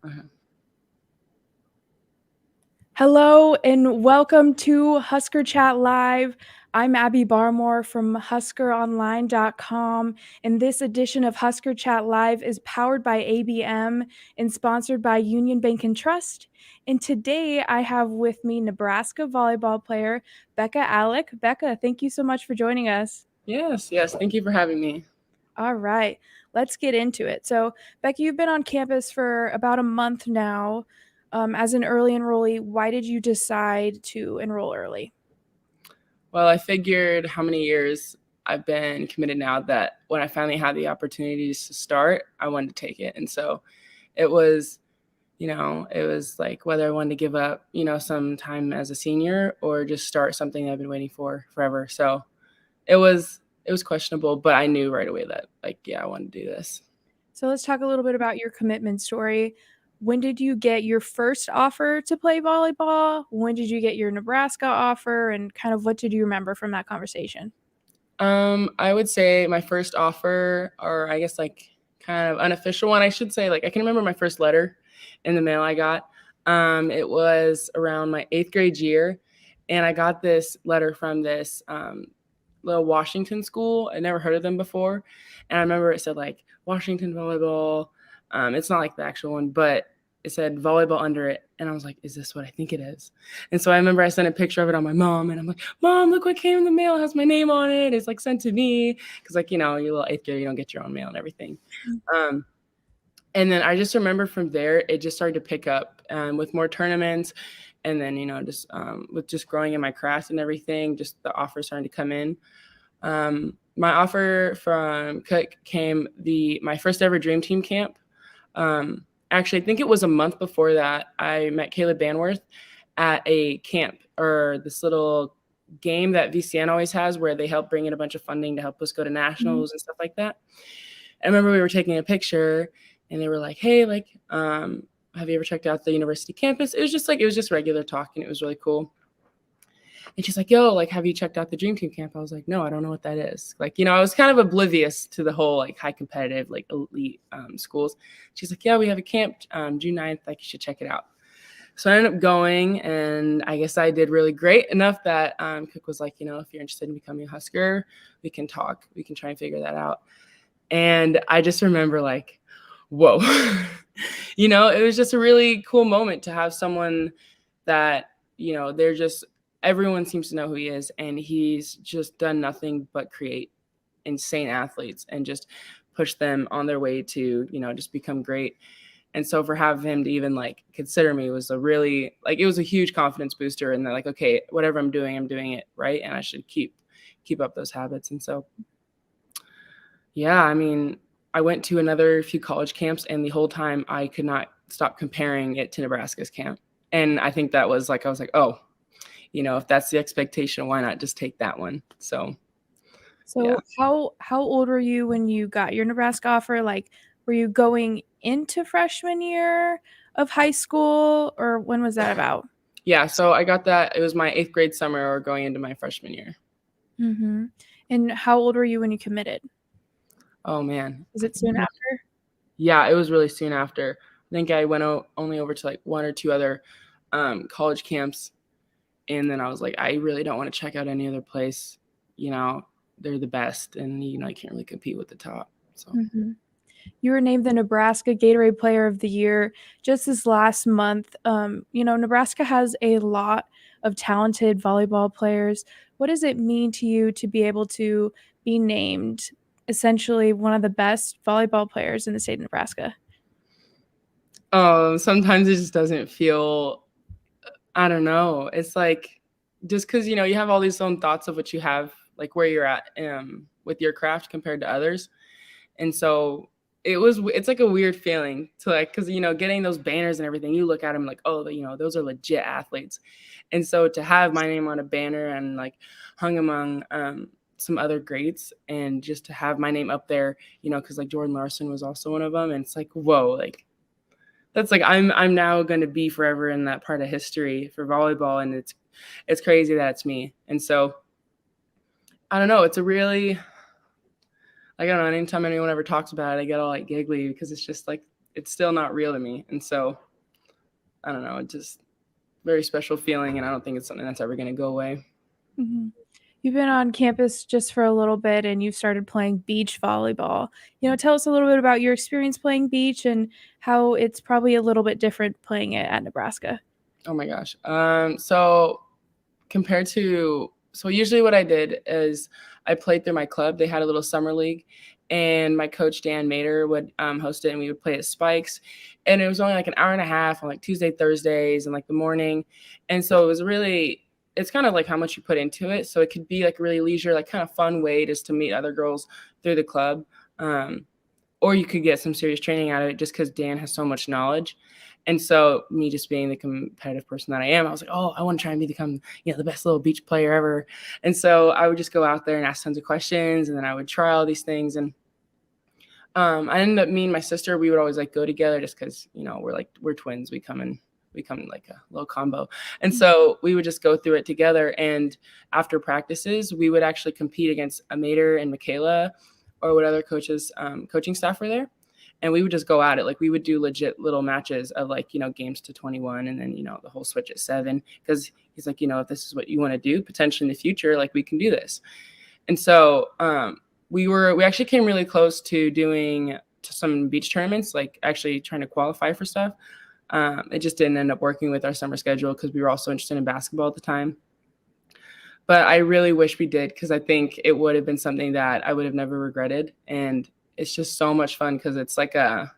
Uh-huh. Hello and welcome to Husker Chat Live. I'm Abby Barmore from HuskerOnline.com, and this edition of Husker Chat Live is powered by ABM and sponsored by Union Bank and Trust. And today I have with me Nebraska volleyball player Bekka Allick. Bekka, thank you so much for joining us. Yes. Thank you for having me. All right, let's get into it. So, Becky, you've been on campus for about a month now. As an early enrollee, why did you decide to enroll early? Well, I figured how many years I've been committed now that when I finally had the opportunities to start, I wanted to take it. And so it was, it was like whether I wanted to give up, some time as a senior or just start something I've been waiting for forever. So it was questionable, but I knew right away that I wanted to do this. So, let's talk a little bit about your commitment story. When did you get your first offer to play volleyball? When did you get your Nebraska offer? And kind of what did you remember from that conversation? I would say my first offer, or I guess like kind of unofficial one, I should say, like I can remember my first letter in the mail I got. It was around my 8th grade year, and I got this letter from this little Washington school. I never heard of them before, and I remember it said like Washington volleyball. It's not like the actual one, but it said volleyball under it, and I was like, is this what I think it is? And so I remember I sent a picture of it on my mom, and I'm like, Mom, look what came in the mail. It has my name on it. It's like sent to me. Because your little 8th grade, you don't get your own mail and everything. Um, and then I just remember from there, it just started to pick up with more tournaments. And then, just with just growing in my craft and everything, just the offers starting to come in. My offer from Cook came my first ever Dream Team camp. Actually, I think it was a month before that, I met Caleb Banworth at a camp or this little game that VCN always has where they help bring in a bunch of funding to help us go to nationals and stuff like that. I remember we were taking a picture and they were like, hey, have you ever checked out the university campus? It was just regular talk, and it was really cool. And she's like, yo, have you checked out the Dream Team camp? I was like, no, I don't know what that is. I was kind of oblivious to the whole high competitive, elite schools. She's like, yeah, we have a camp June 9th. You should check it out. So I ended up going, and I guess I did really great, enough that Cook was like, if you're interested in becoming a Husker, we can talk. We can try and figure that out. And I just remember whoa. It was just a really cool moment to have someone that, they're just, everyone seems to know who he is, and he's just done nothing but create insane athletes and just push them on their way to, just become great. And so for having him to even consider me was a really it was a huge confidence booster, and that okay, whatever I'm doing it right, and I should keep up those habits. And so yeah, I mean, I went to another few college camps, and the whole time I could not stop comparing it to Nebraska's camp. And I think that was I was like, oh, if that's the expectation, why not just take that one? So yeah. How old were you when you got your Nebraska offer? Were you going into freshman year of high school, or when was that about? Yeah, so I got that. It was my 8th grade summer or going into my freshman year. Mm-hmm. And how old were you when you committed? Oh, man. Was it soon after? Yeah, it was really soon after. I think I went only over to one or two other college camps. And then I was like, I really don't want to check out any other place. They're the best, and, I can't really compete with the top. So. Mm-hmm. You were named the Nebraska Gatorade Player of the Year just this last month. Nebraska has a lot of talented volleyball players. What does it mean to you to be able to be named essentially one of the best volleyball players in the state of Nebraska? Sometimes it just doesn't feel, I don't know. It's just because, you have all these own thoughts of what you have, where you're at with your craft compared to others. And so it's a weird feeling to because, getting those banners and everything, you look at them oh, those are legit athletes. And so to have my name on a banner and hung among some other greats, and just to have my name up there, because Jordan Larson was also one of them. And it's whoa, that's I'm now going to be forever in that part of history for volleyball. And it's crazy that it's me. And so I don't know. It's a really, I don't know, anytime anyone ever talks about it, I get all giggly, because it's just it's still not real to me. And so I don't know, it's just very special feeling, and I don't think it's something that's ever going to go away. Mm-hmm. You've been on campus just for a little bit and you've started playing beach volleyball. Tell us a little bit about your experience playing beach and how it's probably a little bit different playing it at Nebraska. Oh my gosh. So compared to, so usually what I did is I played through my club. They had a little summer league, and my coach Dan Mater would host it, and we would play at Spikes. And it was only like an hour and a half on like Tuesday, Thursdays, and like the morning. And so it was really, it's kind of like how much you put into it. So it could be like really leisure, like kind of fun way just to meet other girls through the club. Or you could get some serious training out of it just because Dan has so much knowledge. And so me just being the competitive person that I am, I was like, oh, I want to try and become, the best little beach player ever. And so I would just go out there and ask tons of questions, and then I would try all these things. And I ended up, me and my sister, we would always like go together just because, we're twins. We come like a little combo. And so we would just go through it together. And after practices, we would actually compete against Mater and Michaela or what other coaches, coaching staff were there. And we would just go at it. Like we would do legit little matches of like, games to 21 and then, the whole switch at 7. Because he's like, if this is what you want to do potentially in the future, like we can do this. And so we actually came really close to doing some beach tournaments, like actually trying to qualify for stuff. It just didn't end up working with our summer schedule because we were also interested in basketball at the time. But I really wish we did, because I think it would have been something that I would have never regretted. And it's just so much fun because it's like a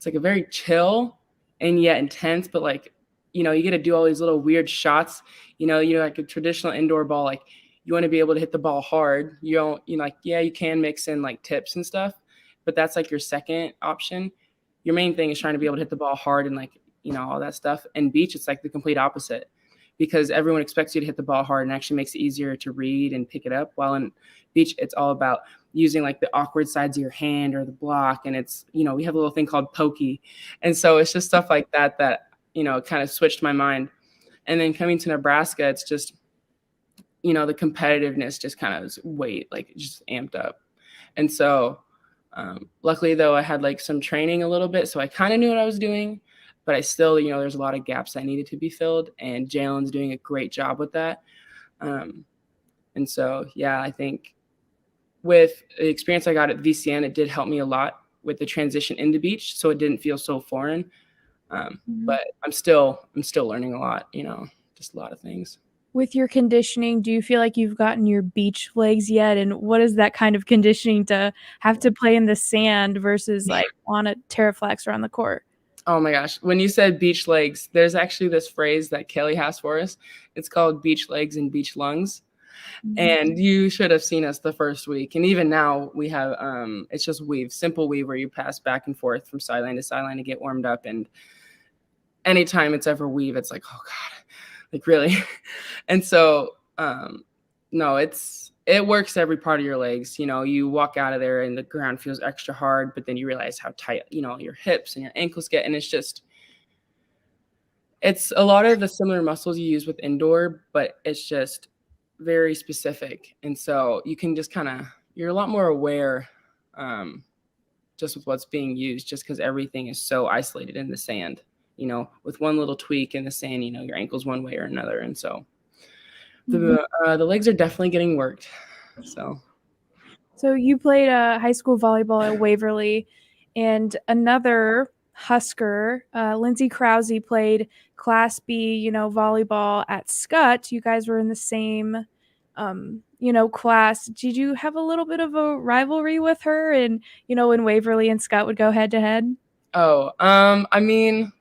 very chill and yet intense, but like, you get to do all these little weird shots, like a traditional indoor ball, like you want to be able to hit the ball hard. You don't, like, yeah, you can mix in like tips and stuff, but that's like your second option. Your main thing is trying to be able to hit the ball hard and like, all that stuff. And beach, it's like the complete opposite, because everyone expects you to hit the ball hard and actually makes it easier to read and pick it up. While in beach, it's all about using like the awkward sides of your hand or the block. And it's, we have a little thing called pokey. And so it's just stuff like that, kind of switched my mind. And then coming to Nebraska, it's just, the competitiveness just kind of just amped up. And so luckily though, I had like some training a little bit, so I kind of knew what I was doing, but I still, there's a lot of gaps that needed to be filled, and Jalen's doing a great job with that. And so, yeah, I think with the experience I got at VCN, it did help me a lot with the transition into beach, so it didn't feel so foreign. But I'm still learning a lot, just a lot of things. With your conditioning, do you feel like you've gotten your beach legs yet? And what is that kind of conditioning to have to play in the sand versus like on a Terraflex or on the court? Oh my gosh. When you said beach legs, there's actually this phrase that Kelly has for us. It's called beach legs and beach lungs. And you should have seen us the first week. And even now we have, it's just simple weave where you pass back and forth from sideline to sideline to get warmed up. And anytime it's ever weave, it's like, oh God, like really. And so, no, it works every part of your legs. You walk out of there and the ground feels extra hard, but then you realize how tight, your hips and your ankles get. And it's a lot of the similar muscles you use with indoor, but it's just very specific. And so you can just you're a lot more aware just with what's being used, just because everything is so isolated in the sand, with one little tweak in the sand, your ankle's one way or another. And so the legs are definitely getting worked. So you played high school volleyball at Waverly, and another Husker, Lindsay Krause, played Class B, volleyball at Scott. You guys were in the same, class. Did you have a little bit of a rivalry with her? And, when Waverly and Scott would go head to head? Oh, I mean,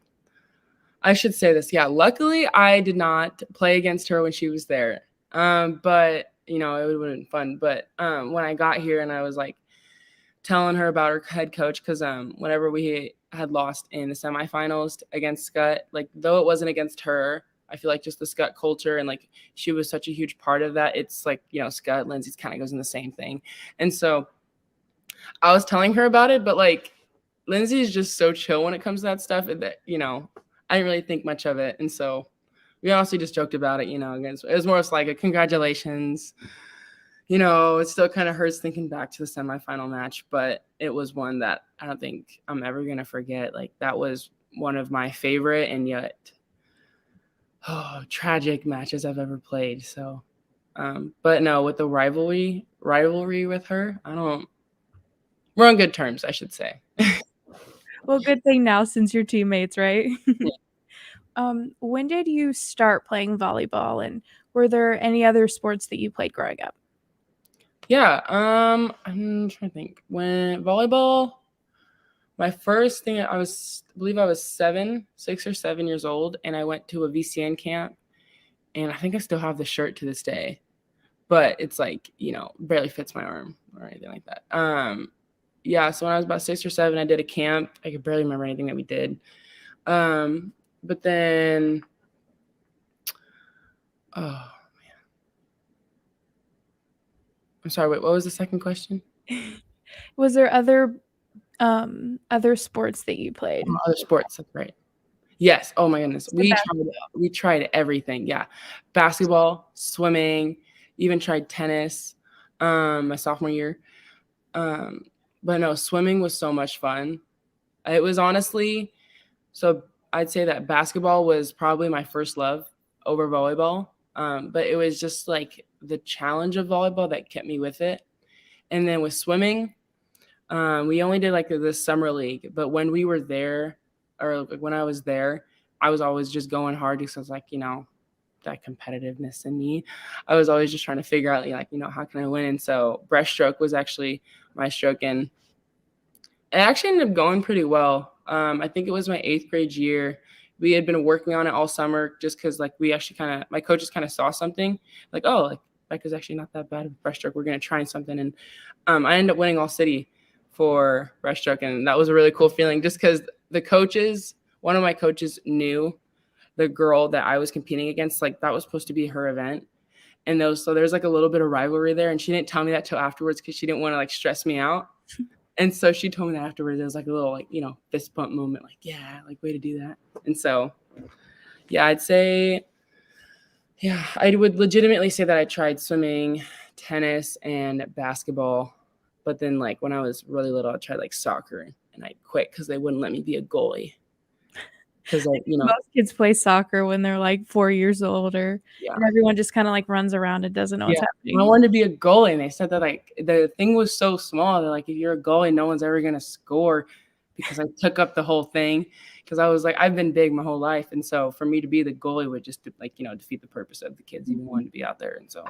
I should say this. Yeah, luckily I did not play against her when she was there. But it would have been fun. But when I got here and I was like telling her about her head coach, because whenever we had lost in the semifinals against Scott, like though it wasn't against her, I feel like just the Scott culture and like she was such a huge part of that. It's like, Scott, Lindsay's kind of goes in the same thing. And so I was telling her about it, but like Lindsay is just so chill when it comes to that stuff that, I didn't really think much of it. And so we honestly just joked about it, again. It was more like a congratulations, it still kind of hurts thinking back to the semifinal match, but it was one that I don't think I'm ever going to forget. Like, that was one of my favorite and yet tragic matches I've ever played. So, but no, with the rivalry with her, we're on good terms, I should say. Well, good thing now since you're teammates, right? When did you start playing volleyball, and were there any other sports that you played growing up? Yeah, I'm trying to think. When volleyball, my first thing, I believe I was 6 or 7 years old, and I went to a VCN camp, and I think I still have the shirt to this day, but it's like, barely fits my arm or anything like that. Yeah, so when I was about 6 or 7, I did a camp. I could barely remember anything that we did. But then, oh man, I'm sorry. Wait, what was the second question? Was there other sports that you played? Other sports, that's right. Yes. Oh my goodness, we tried everything. Yeah, basketball, swimming, even tried tennis. My sophomore year. But no, swimming was so much fun. It was honestly, so I'd say that basketball was probably my first love over volleyball. But it was just like the challenge of volleyball that kept me with it. And then with swimming, we only did like this summer league, but when we were there, or like when I was there, I was always just going hard because I was like, that competitiveness in me. I was always just trying to figure out, how can I win? And so breaststroke was actually my stroke, and it actually ended up going pretty well. I think it was my 8th grade year. We had been working on it all summer just because, like, we actually my coaches kind of saw something, like, oh, like, Bekka's actually not that bad at breaststroke. We're going to try something. And I ended up winning all city for breaststroke, and that was a really cool feeling just because one of my coaches knew the girl that I was competing against, like, that was supposed to be her event. And so there's like a little bit of rivalry there. And she didn't tell me that till afterwards because she didn't want to like stress me out. And so she told me that afterwards. It was like a little like, fist bump moment, like, yeah, like, way to do that. And so, yeah, I'd say, yeah, I would legitimately say that I tried swimming, tennis, and basketball. But then, like, when I was really little, I tried like soccer, and I quit because they wouldn't let me be a goalie. Because, like, Most kids play soccer when they're like 4 years older, yeah. and everyone just kind of like runs around and doesn't know what's happening. I wanted to be a goalie, and they said that like the thing was so small. They're like, if you're a goalie, no one's ever gonna score, because I took up the whole thing. Because I was like, I've been big my whole life, and so for me to be the goalie would just like defeat the purpose of the kids even wanting to be out there. And so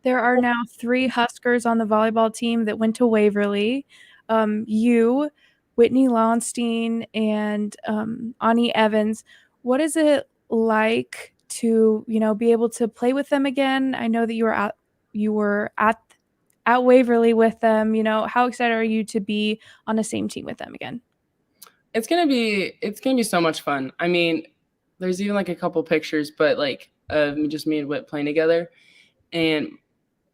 There are now 3 Huskers on the volleyball team that went to Waverly. You, Whitney Lonstein, and Ani Evans. What is it like to be able to play with them again? I know that you were at Waverly with them. How excited are you to be on the same team with them again? it's gonna be so much fun. I mean, there's even like a couple pictures, but like of me and Whit playing together, and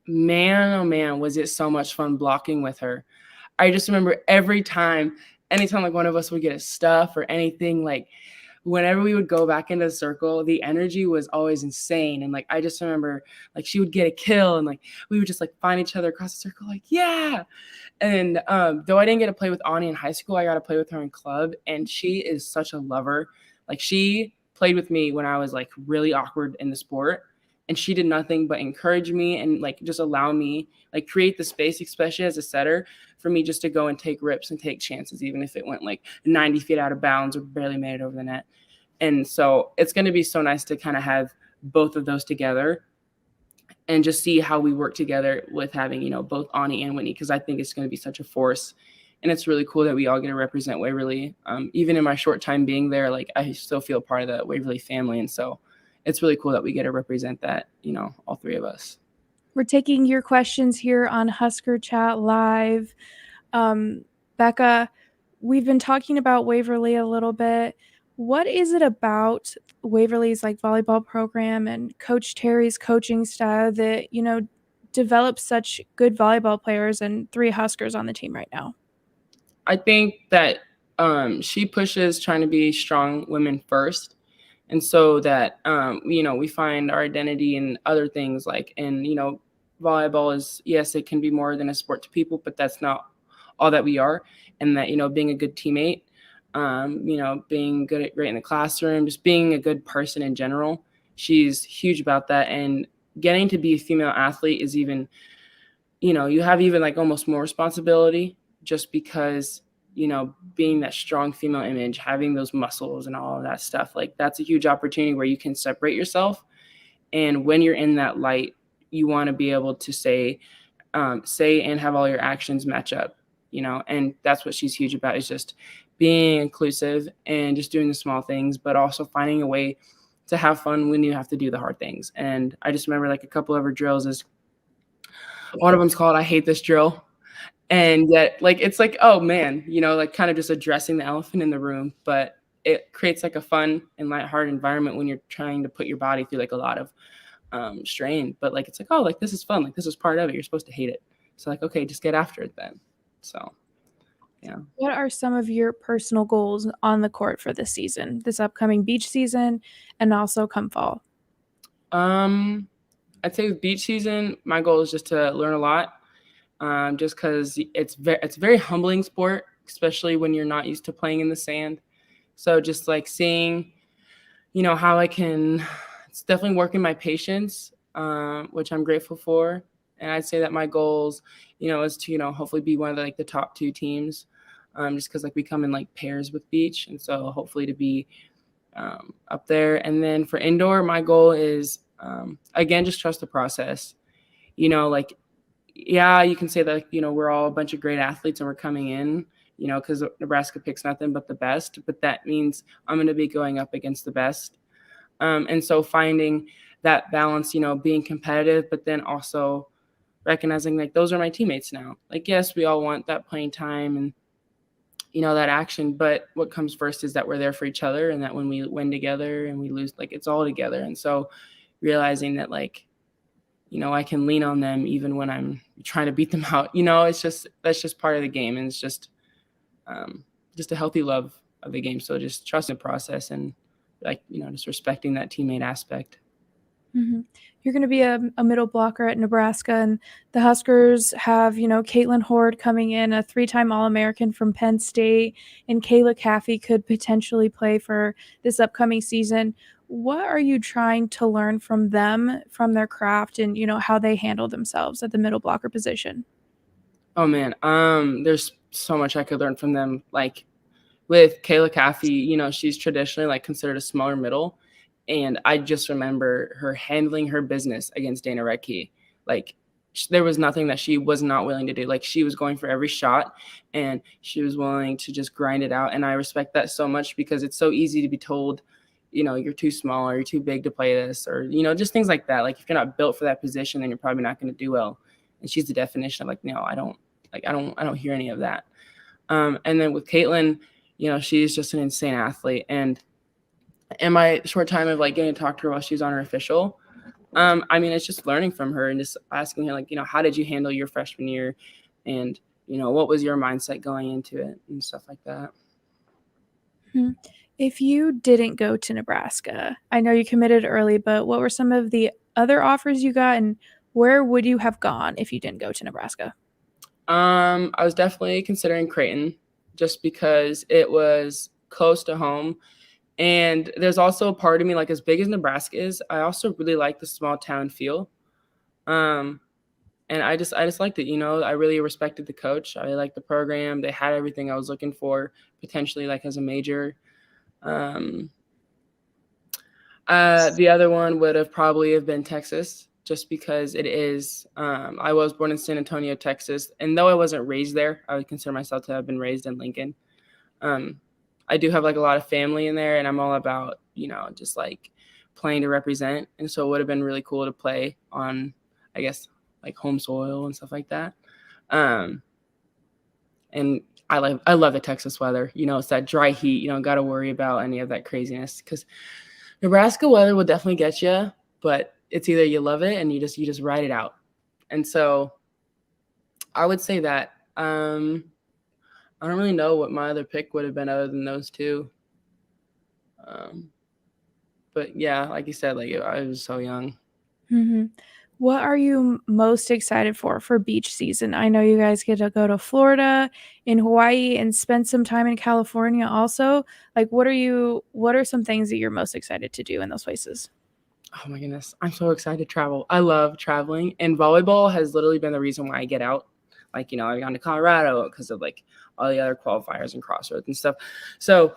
man, oh man, was it so much fun blocking with her. I just remember anytime like one of us would get a stuff or anything, like whenever we would go back into the circle, the energy was always insane. And like I just remember like she would get a kill, and like we would just like find each other across the circle, like, yeah. And though I didn't get to play with Ani in high school, I got to play with her in club, and she is such a lover. Like, she played with me when I was like really awkward in the sport, and she did nothing but encourage me and like just allow me, like, create the space, especially as a setter, for me just to go and take rips and take chances, even if it went like 90 feet out of bounds or barely made it over the net. And so it's going to be so nice to kind of have both of those together and just see how we work together with having, both Ani and Whitney, because I think it's going to be such a force. And it's really cool that we all get to represent Waverly. Even in my short time being there, like, I still feel part of the Waverly family. And so it's really cool that we get to represent that, all 3 of us. We're taking your questions here on Husker Chat Live. Bekka, we've been talking about Waverly a little bit. What is it about Waverly's like volleyball program and Coach Terry's coaching style that, develops such good volleyball players and 3 Huskers on the team right now? I think that she pushes trying to be strong women first. And so that, we find our identity in other things, like in, volleyball is, yes, it can be more than a sport to people, but that's not all that we are. And that, being a good teammate, being great in the classroom, just being a good person in general. She's huge about that. And getting to be a female athlete is even, you have even like almost more responsibility just because, being that strong female image, having those muscles and all of that stuff, like that's a huge opportunity where you can separate yourself. And when you're in that light, you want to be able to say and have all your actions match up, and that's what she's huge about, is just being inclusive and just doing the small things, but also finding a way to have fun when you have to do the hard things. And I just remember like a couple of her drills is one of them's called I Hate This Drill. And yet, like, it's like, oh man, like kind of just addressing the elephant in the room, but it creates like a fun and lighthearted environment when you're trying to put your body through like a lot of strain. But like, it's like, oh, like this is fun. Like this is part of it. You're supposed to hate it. So like, okay, just get after it then. So, yeah. What are some of your personal goals on the court for this season, this upcoming beach season, and also come fall? I'd say with beach season, my goal is just to learn a lot. Just because it's a very humbling sport, especially when you're not used to playing in the sand. So just like seeing, how I can, it's definitely working my patience, which I'm grateful for. And I'd say that my goals, is to, hopefully be one of the top two teams, just because like we come in like pairs with beach. And so hopefully to be up there. And then for indoor, my goal is, again, just trust the process. Like, yeah, you can say that, we're all a bunch of great athletes and we're coming in, because Nebraska picks nothing but the best, but that means I'm going to be going up against the best. And so finding that balance, being competitive, but then also recognizing like those are my teammates now. Like, yes, we all want that playing time and, that action, but what comes first is that we're there for each other, and that when we win together and we lose, like it's all together. And so realizing that like, I can lean on them even when I'm trying to beat them out. That's just part of the game, and it's just a healthy love of the game. So just trusting the process and like, just respecting that teammate aspect. Mm-hmm. You're going to be a middle blocker at Nebraska, and the Huskers have, Caitlin Hord coming in, a 3-time All-American from Penn State, and Kayla Caffey could potentially play for this upcoming season. What are you trying to learn from them, from their craft, and, how they handle themselves at the middle blocker position? Oh man, there's so much I could learn from them. Like with Kayla Caffey, she's traditionally like considered a smaller middle. And I just remember her handling her business against Dana Redkey. Like there was nothing that she was not willing to do. Like she was going for every shot and she was willing to just grind it out. And I respect that so much, because it's so easy to be told, you're too small or you're too big to play this, or, just things like that. Like if you're not built for that position, then you're probably not going to do well. And she's the definition of like, no, I don't hear any of that. And then with Caitlin, she's just an insane athlete. And in my short time of like getting to talk to her while she's on her official, it's just learning from her and just asking her like, how did you handle your freshman year, and what was your mindset going into it and stuff like that. If you didn't go to Nebraska, I know you committed early, but what were some of the other offers you got, and where would you have gone if you didn't go to Nebraska? I was definitely considering Creighton just because it was close to home. And there's also a part of me, like as big as Nebraska is, I also really like the small town feel. And I just liked it. I really respected the coach. I really liked the program. They had everything I was looking for, potentially like as a major. The other one would have probably have been Texas, just because it is. I was born in San Antonio, Texas, and though I wasn't raised there, I would consider myself to have been raised in Lincoln. I do have like a lot of family in there, and I'm all about, just like playing to represent. And so it would have been really cool to play on, I guess, like home soil and stuff like that. And I love the Texas weather. It's that dry heat. You don't got to worry about any of that craziness, because Nebraska weather will definitely get you, but it's either you love it and you just ride it out. And so I would say that. I don't really know what my other pick would have been other than those two. But yeah, like you said, like I was so young. Mm-hmm. What are you most excited for beach season? I know you guys get to go to Florida, in Hawaii, and spend some time in California also. Like, what are some things that you're most excited to do in those places? Oh my goodness, I'm so excited to travel. I love traveling, and volleyball has literally been the reason why I get out. Like, I've gone to Colorado because of like all the other qualifiers and crossroads and stuff. So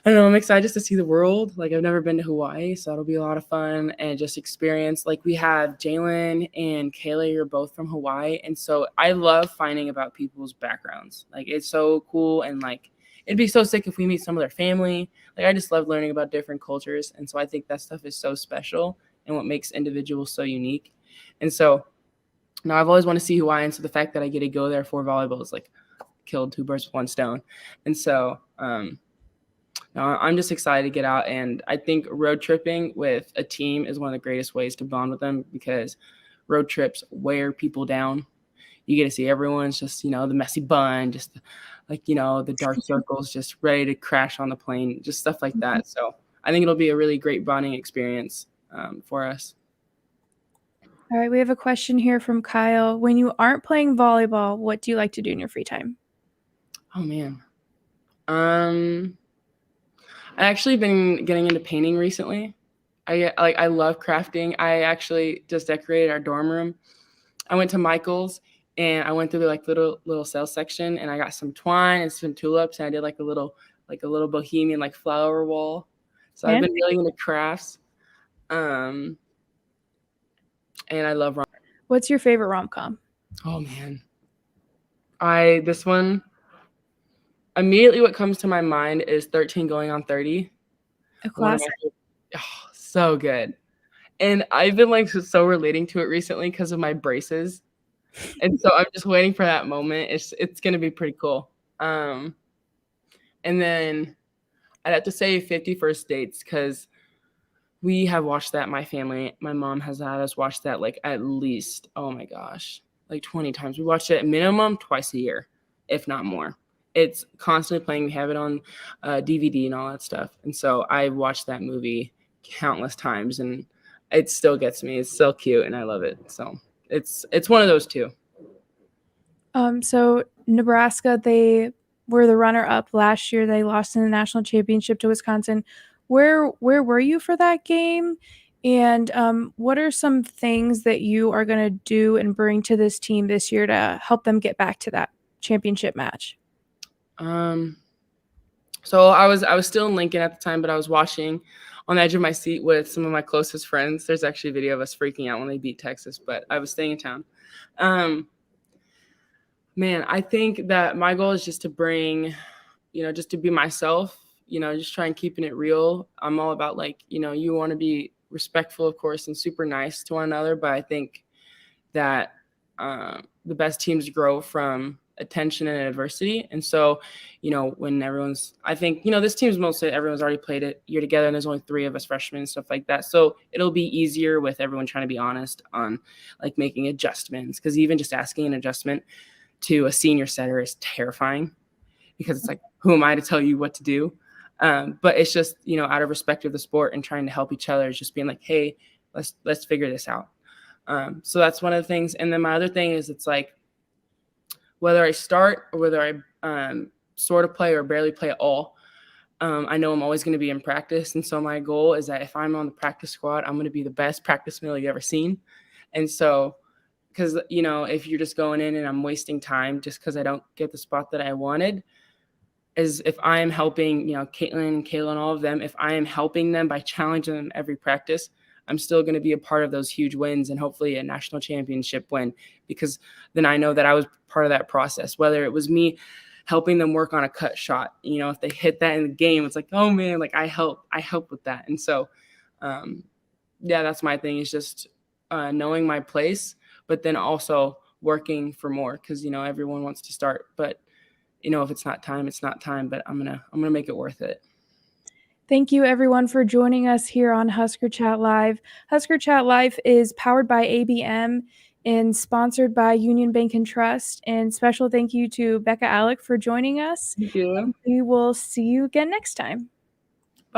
I don't know. I'm excited just to see the world. Like, I've never been to Hawaii, so it'll be a lot of fun and just experience. Like, we have Jalen and Kayla are both from Hawaii, and so I love finding about people's backgrounds. Like, it's so cool, and like, it'd be so sick if we meet some of their family. Like, I just love learning about different cultures, and so I think that stuff is so special and what makes individuals so unique. And so now I've always wanted to see Hawaii, and so the fact that I get to go there for volleyball is like killed two birds with one stone. And so no, I'm just excited to get out, and I think road tripping with a team is one of the greatest ways to bond with them because road trips wear people down. You get to see everyone's just, the messy bun, just like, the dark circles, just ready to crash on the plane, just stuff like that. So I think it'll be a really great bonding experience for us. All right, we have a question here from Kyle. When you aren't playing volleyball, what do you like to do in your free time? Oh man. I actually been getting into painting recently. I love crafting. I actually just decorated our dorm room. I went to Michael's and I went through the like little sales section and I got some twine and some tulips and I did like a little bohemian like flower wall. So I've been really into crafts. And I love What's your favorite rom-com? Oh man. This one immediately what comes to my mind is 13 Going on 30. A classic. So good. And I've been like so relating to it recently because of my braces. And so I'm just waiting for that moment. It's gonna be pretty cool. And then I'd have to say 50 First Dates because we have watched that. My family, my mom has had us watch that like at least, oh my gosh, like 20 times. We watched it minimum twice a year, if not more. It's constantly playing. We have it on DVD and all that stuff. And so I watched that movie countless times and it still gets me. It's so cute and I love it. So it's one of those two. So Nebraska, they were the runner-up last year. They lost in the national championship to Wisconsin. Where were you for that game? And what are some things that you are going to do and bring to this team this year to help them get back to that championship match? So I was still in Lincoln at the time, but I was watching on the edge of my seat with some of my closest friends. There's actually a video of us freaking out when they beat Texas, but I was staying in town. Man, I think that my goal is just to bring, just to be myself, just try and keeping it real. I'm all about like, you want to be respectful, of course, and super nice to one another. But I think that the best teams grow from attention and adversity. And so, when I think, this team's mostly everyone's already played a year together and there's only 3 of us freshmen and stuff like that. So it'll be easier with everyone trying to be honest on like making adjustments. Cause even just asking an adjustment to a senior setter is terrifying because it's like, who am I to tell you what to do? But it's just, out of respect of the sport and trying to help each other, is just being like, hey, let's figure this out. So that's one of the things. And then my other thing is it's like, whether I start or whether I sort of play or barely play at all, I know I'm always going to be in practice. And so my goal is that if I'm on the practice squad, I'm going to be the best practice meal you've ever seen. And so, because, if you're just going in and I'm wasting time just because I don't get the spot that I wanted, is if I am helping, Caitlin and Kayla and all of them, if I am helping them by challenging them every practice, I'm still going to be a part of those huge wins and hopefully a national championship win, because then I know that I was part of that process, whether it was me helping them work on a cut shot, if they hit that in the game, it's like, oh man, like I help with that. And so, yeah, that's my thing, is just knowing my place, but then also working for more. Cause everyone wants to start, but if it's not time, it's not time, but I'm going to make it worth it. Thank you, everyone, for joining us here on Husker Chat Live. Husker Chat Live is powered by ABM and sponsored by Union Bank and Trust. And special thank you to Bekka Allick for joining us. Thank you. We will see you again next time.